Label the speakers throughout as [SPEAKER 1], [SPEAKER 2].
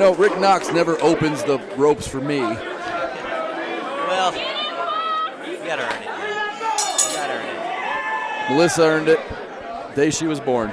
[SPEAKER 1] know, Rick Knox never opens the ropes for me.
[SPEAKER 2] Well, you gotta earn it. You gotta earn it.
[SPEAKER 1] Melissa earned it the day she was born.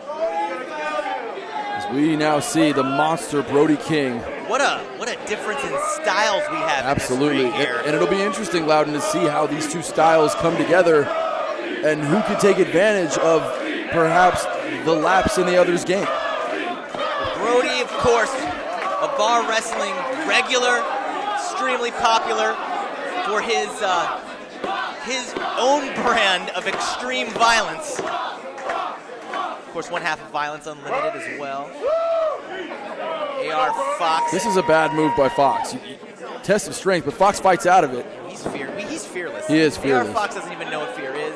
[SPEAKER 1] As we now see the monster Brody King.
[SPEAKER 2] What a difference in styles we have.
[SPEAKER 1] Absolutely.
[SPEAKER 2] In this ring here.
[SPEAKER 1] And it'll be interesting, Loudon, to see how these two styles come together and who can take advantage of perhaps the lapse in the other's game.
[SPEAKER 2] Brody, of course, a bar wrestling regular, extremely popular for his own brand of extreme violence. Of course, one half of Violence Unlimited as well. AR Fox.
[SPEAKER 1] This is a bad move by Fox. Test of strength, but Fox fights out of it.
[SPEAKER 2] He's fearless.
[SPEAKER 1] He is fearless.
[SPEAKER 2] AR Fox doesn't even know what fear is.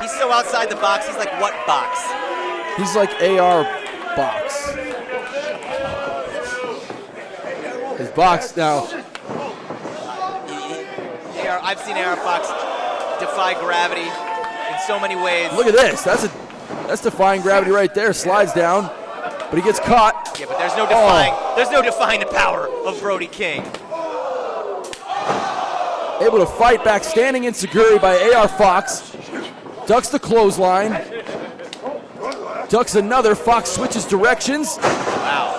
[SPEAKER 2] He's so outside the box. He's like, what box?
[SPEAKER 1] He's like AR Box. His box now.
[SPEAKER 2] I've seen AR Fox defy gravity in so many ways.
[SPEAKER 1] Look at this. That's defying gravity right there. Slides down, but he gets caught.
[SPEAKER 2] Yeah, but there's no defying. There's no defying the power of Brody King.
[SPEAKER 1] Able to fight back, standing insecurity by AR Fox. Ducks the clothesline. Ducks another. Fox switches directions.
[SPEAKER 2] Wow.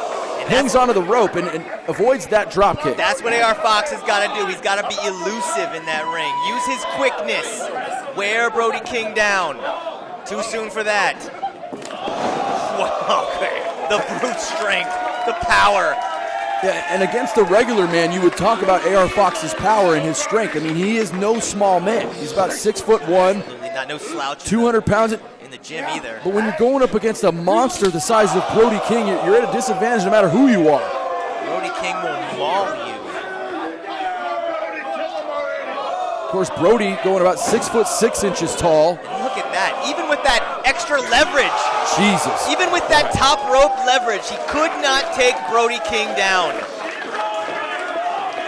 [SPEAKER 1] Hangs onto the rope and avoids that drop kick.
[SPEAKER 2] That's what AR Fox has got to do. He's got to be elusive in that ring. Use his quickness. Wear Brody King down. Too soon for that. Wow, okay. The brute strength, the power.
[SPEAKER 1] Yeah, and against the regular man, you would talk about AR Fox's power and his strength. I mean, he is no small man. He's about 6'1".
[SPEAKER 2] Absolutely not, no slouch.
[SPEAKER 1] 200 pounds.
[SPEAKER 2] In the gym either.
[SPEAKER 1] But when you're going up against a monster the size of Brody King, you're at a disadvantage no matter who you are.
[SPEAKER 2] Brody King will maul you.
[SPEAKER 1] Of course, Brody going about 6'6" tall.
[SPEAKER 2] And look at that. Even with that extra leverage.
[SPEAKER 1] Jesus.
[SPEAKER 2] Even with that top rope leverage, he could not take Brody King down.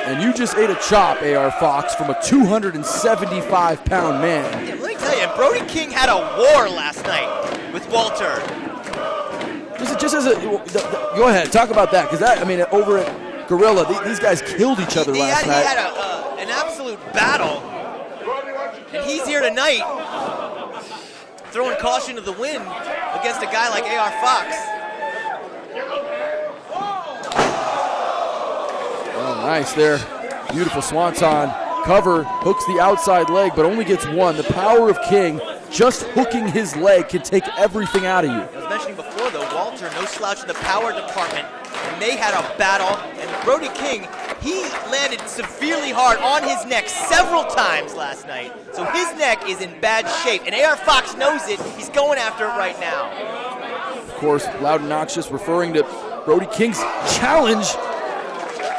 [SPEAKER 1] And you just ate a chop, AR Fox, from a 275-pound man.
[SPEAKER 2] Yeah, let me tell you, Brody King had a war last night with Walter.
[SPEAKER 1] Go ahead, talk about that, because over at Gorilla, these guys killed each other last night.
[SPEAKER 2] He had an absolute battle, and he's here tonight throwing caution to the wind against a guy like AR Fox.
[SPEAKER 1] Oh, nice there. Beautiful swanton. Cover, hooks the outside leg, but only gets one. The power of King, just hooking his leg can take everything out of you.
[SPEAKER 2] I was mentioning before, though, Walter, no slouch in the power department, and they had a battle, and Brody King, he landed severely hard on his neck several times last night, so his neck is in bad shape, and AR Fox knows it. He's going after it right now.
[SPEAKER 1] Of course, Loud and Noxious referring to Brody King's challenge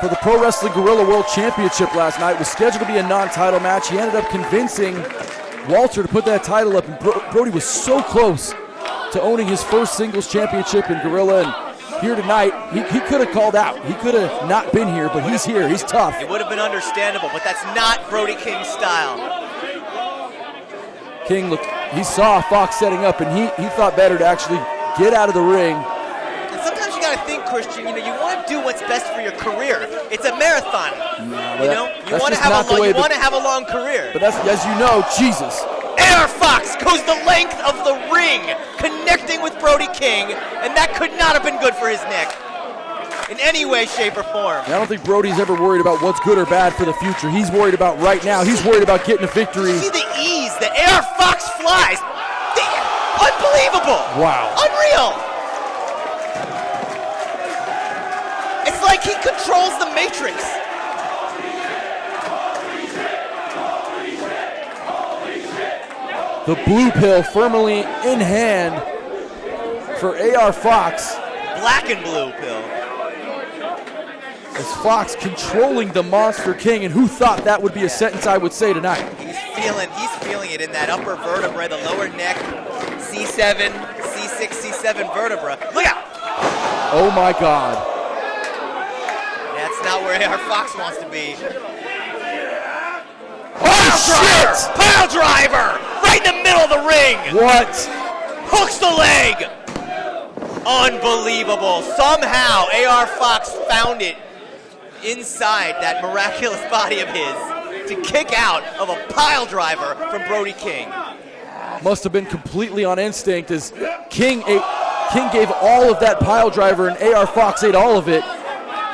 [SPEAKER 1] for the Pro Wrestling Guerrilla World Championship last night. It was scheduled to be a non-title match. He ended up convincing Walter to put that title up, and Brody was so close to owning his first singles championship in Guerrilla. And here tonight, he could have called out. He could have not been here, but he's here. He's tough.
[SPEAKER 2] It would have been understandable, but that's not Brody King's style.
[SPEAKER 1] King looked, he saw Fox setting up, and he thought better to actually get out of the ring.
[SPEAKER 2] And sometimes you got to think, Christian, you want to do what's best for your career. It's a marathon. You want to have a long career.
[SPEAKER 1] But that's, as you know, Jesus.
[SPEAKER 2] AR Fox goes the length of the ring, connecting with Brody King, and that could not have been good for his neck in any way, shape, or form.
[SPEAKER 1] I don't think Brody's ever worried about what's good or bad for the future. He's worried about right now. He's worried about getting a victory.
[SPEAKER 2] See the ease that AR Fox flies. Unbelievable.
[SPEAKER 1] Wow.
[SPEAKER 2] Unreal. It's like he controls the Matrix.
[SPEAKER 1] The blue pill firmly in hand for AR Fox.
[SPEAKER 2] Black and blue pill.
[SPEAKER 1] As Fox controlling the Monster King, and who thought that would be a sentence I would say tonight?
[SPEAKER 2] He's feeling it in that upper vertebrae, the lower neck, C7, C6, C7 vertebra. Look out!
[SPEAKER 1] Oh my God.
[SPEAKER 2] That's not where AR Fox wants to be.
[SPEAKER 1] Oh shit!
[SPEAKER 2] Pile driver! Right in the middle of the ring!
[SPEAKER 1] What?
[SPEAKER 2] Hooks the leg! Unbelievable. Somehow, AR Fox found it inside that miraculous body of his to kick out of a pile driver from Brody King.
[SPEAKER 1] Must have been completely on instinct as King gave all of that pile driver and AR Fox ate all of it.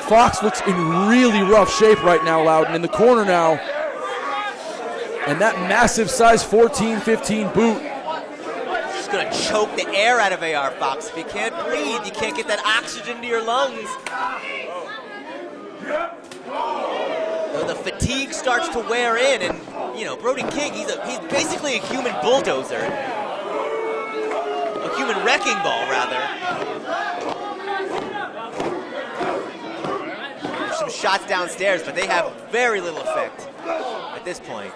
[SPEAKER 1] Fox looks in really rough shape right now, Loudon, in the corner now. And that massive size 14-15 boot.
[SPEAKER 2] Just gonna choke the air out of AR Fox. If you can't breathe, you can't get that oxygen to your lungs. So the fatigue starts to wear in, and you know, Brody King, he's basically a human bulldozer. A human wrecking ball, rather. There's some shots downstairs, but they have very little effect at this point.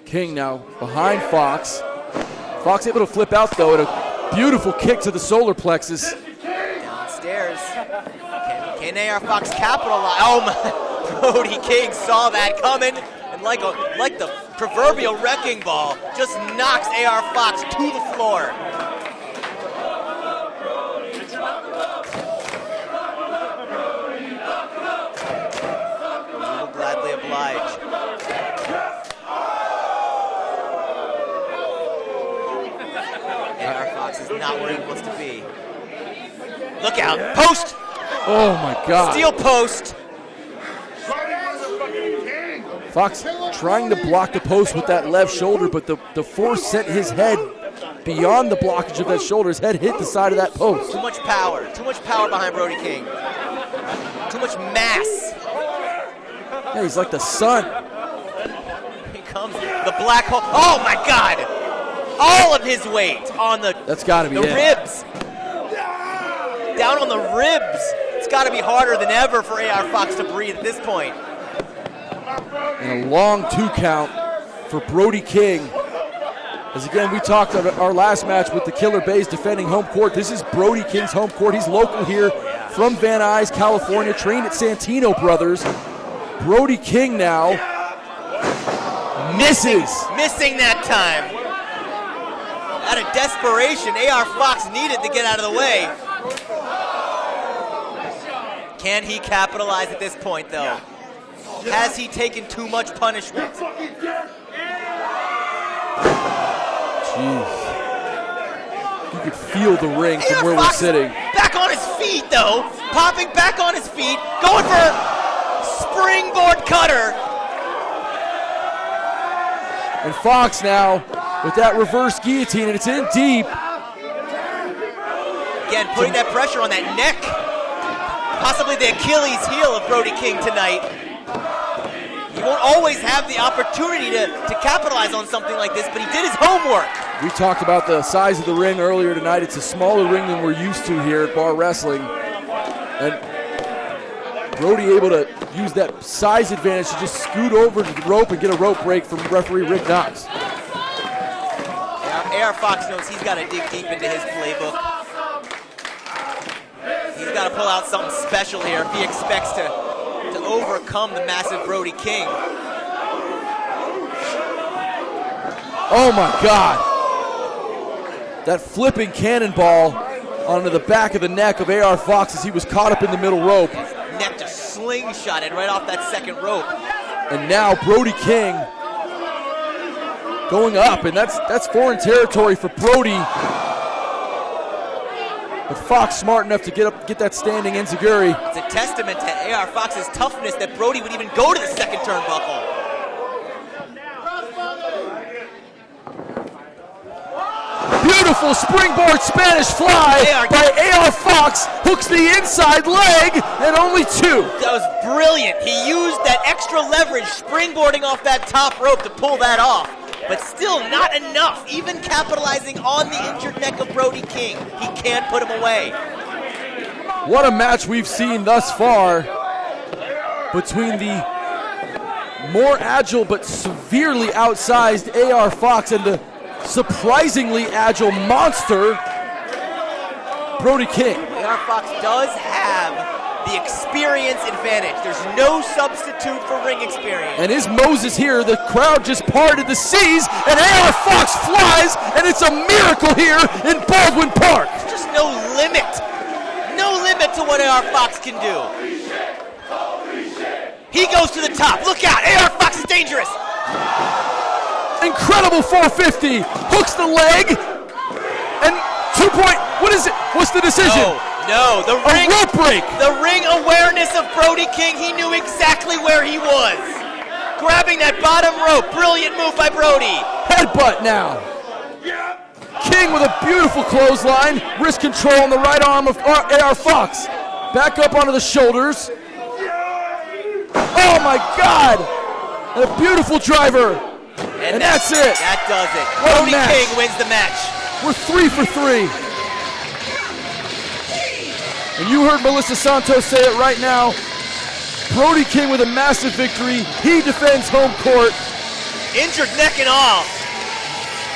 [SPEAKER 1] King now behind Fox. Fox able to flip out though, and a beautiful kick to the solar plexus.
[SPEAKER 2] Downstairs. Can AR Fox capitalize? Oh my, Brody King saw that coming, and like the proverbial wrecking ball, just knocks AR Fox to the floor. We will gladly oblige. AR Fox is not where he wants to be. Look out, post!
[SPEAKER 1] Oh my God.
[SPEAKER 2] Steel post.
[SPEAKER 1] Fox trying to block the post with that left shoulder, but the force sent his head beyond the blockage of that shoulder. His head hit the side of that post.
[SPEAKER 2] Too much power behind Brody King. Too much mass.
[SPEAKER 1] Yeah, he's like the sun.
[SPEAKER 2] Here comes the black hole. Oh my God! All of his weight on
[SPEAKER 1] That's gotta be
[SPEAKER 2] the ribs. Down on the ribs. It's got to be harder than ever for AR Fox to breathe at this point.
[SPEAKER 1] And a long 2 count for Brody King. As again, we talked about our last match with the Killer Bays defending home court. This is Brody King's home court. He's local here from Van Nuys, California, trained at Santino Brothers. Brody King now misses.
[SPEAKER 2] Missing that time. Out of desperation, AR Fox needed to get out of the way. Can he capitalize at this point, though? Has he taken too much punishment?
[SPEAKER 1] Jeez. You could feel the ring from where we're sitting.
[SPEAKER 2] Back on his feet, though. Popping back on his feet. Going for springboard cutter.
[SPEAKER 1] And Fox now with that reverse guillotine, and it's in deep.
[SPEAKER 2] Again, putting that pressure on that neck. Possibly the Achilles heel of Brody King tonight. He won't always have the opportunity to capitalize on something like this, but he did his homework.
[SPEAKER 1] We talked about the size of the ring earlier tonight. It's a smaller ring than we're used to here at Bar Wrestling. And Brody able to use that size advantage to just scoot over to the rope and get a rope break from referee Rick Knox.
[SPEAKER 2] AR Fox knows he's got to dig deep into his playbook. He's got to pull out something special here if he expects to overcome the massive Brody King.
[SPEAKER 1] Oh my God. That flipping cannonball onto the back of the neck of AR Fox as he was caught up in the middle rope.
[SPEAKER 2] His neck just slingshotted right off that second rope.
[SPEAKER 1] And now Brody King going up, and that's foreign territory for Brody. But Fox smart enough to get that standing enziguri.
[SPEAKER 2] It's a testament to AR Fox's toughness that Brody would even go to the second turnbuckle.
[SPEAKER 1] Beautiful springboard Spanish fly by AR Fox. Hooks the inside leg, and only 2.
[SPEAKER 2] That was brilliant. He used that extra leverage springboarding off that top rope to pull that off. But still not enough, even capitalizing on the injured neck of Brody King. He can't put him away.
[SPEAKER 1] What a match we've seen thus far between the more agile but severely outsized AR Fox and the surprisingly agile monster Brody King.
[SPEAKER 2] AR Fox does have the experience advantage. There's no substitute for ring experience.
[SPEAKER 1] And is Moses here? The crowd just parted the seas, and AR Fox flies, and it's a miracle here in Baldwin Park.
[SPEAKER 2] Just no limit. No limit to what AR Fox can do. He goes to the top. Look out. AR Fox is dangerous.
[SPEAKER 1] Incredible 450. Hooks the leg. And 2 point. What is it? What's the decision?
[SPEAKER 2] No. The ring.
[SPEAKER 1] A rope break.
[SPEAKER 2] The ring awareness of Brody King. He knew exactly where he was. Grabbing that bottom rope. Brilliant move by Brody.
[SPEAKER 1] Headbutt now. King with a beautiful clothesline. Wrist control on the right arm of AR Fox. Back up onto the shoulders. Oh my God! And a beautiful driver. And that's it.
[SPEAKER 2] That does it.
[SPEAKER 1] What a
[SPEAKER 2] Brody
[SPEAKER 1] match.
[SPEAKER 2] King wins the match.
[SPEAKER 1] We're 3 for 3. And you heard Melissa Santos say it right now. Brody King with a massive victory. He defends home court.
[SPEAKER 2] Injured neck and all.